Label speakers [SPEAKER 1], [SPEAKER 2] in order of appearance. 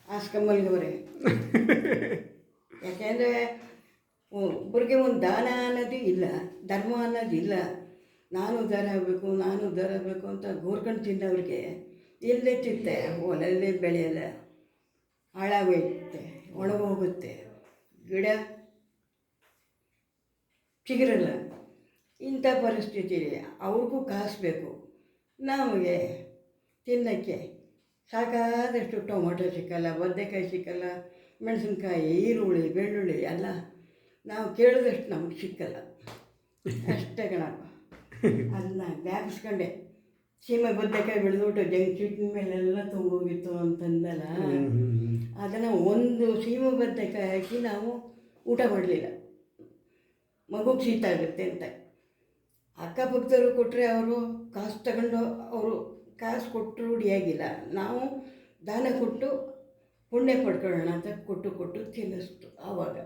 [SPEAKER 1] ಹಾಸ್ಕೊಂಬಲ್ಗವ್ರೆ. ಯಾಕೆಂದರೆ ಒಬ್ಬರಿಗೆ ಒಂದು ದಾನ ಅನ್ನೋದು ಇಲ್ಲ, ಧರ್ಮ ಅನ್ನೋದು ಇಲ್ಲ. ನಾನು ಉದ್ಧಾರ ಆಗಬೇಕು, ನಾನು ಉದ್ಧಾರ ಆಗಬೇಕು ಅಂತ ಗೋರ್ಕೊಂಡು ತಿನ್ನೋರಿಗೆ ಎಲ್ಲೇ ತಿಂತೆ, ಹೊಲಲ್ಲೇ ಬೆಳೆಯಲ್ಲ, ಹಾಳಾಗೋಗುತ್ತೆ, ಒಣಗೋಗುತ್ತೆ, ಗಿಡ ಚಿಗುರಲ್ಲ. ಇಂಥ ಪರಿಸ್ಥಿತಿ ಅವ್ರಿಗೂ ಕಾಸು ಬೇಕು, ನಮಗೆ ತಿನ್ನೋಕ್ಕೆ ಸಾಕಾದಷ್ಟು ಟೊಮೊಟೊ ಸಿಕ್ಕಲ್ಲ, ಬದನೆಕಾಯಿ ಸಿಕ್ಕಲ್ಲ, ಮೆಣಸಿನ್ಕಾಯಿ, ಈರುಳ್ಳಿ, ಬೆಳ್ಳುಳ್ಳಿ ಎಲ್ಲ ನಾವು ಕೇಳಿದಷ್ಟು ನಮ್ಗೆ ಸಿಕ್ಕಲ್ಲ. ಅಷ್ಟೇ ಕಣಪ್ಪ. ಅದನ್ನ ಜ್ಞಾಪಿಸ್ಕೊಂಡೆ. ಸೀಮೆ ಬದನೆಕಾಯಿ ಬೆಳೆದ್ಬಿಟ್ಟು ಜಂಕ್ ಮೇಲೆಲ್ಲ ತುಂಬೋಗಿತ್ತು ಅಂತಂದಲ್ಲ, ಅದನ್ನು ಒಂದು ಸೀಮೆ ಬದನೆಕಾಯಿ ಹಾಕಿ ನಾವು ಊಟ ಮಾಡಲಿಲ್ಲ, ಮಗುಗೆ ಶೀತ ಆಗುತ್ತೆ ಅಂತ. ಅಕ್ಕಪಕ್ಕದವರು ಕೊಟ್ಟರೆ ಅವರು ಕಾಸು ತಗೊಂಡು ಅವರು ಕಾಸು ಕೊಟ್ಟರು ರೂಢಿಯಾಗಿಲ್ಲ. ನಾವು ದಾನ ಕೊಟ್ಟು ಪುಣ್ಯ ಪಡ್ಕೊಳ್ಳೋಣ ಅಂತ ಕೊಟ್ಟು ತಿನ್ನಿಸ್ತು ಆವಾಗ.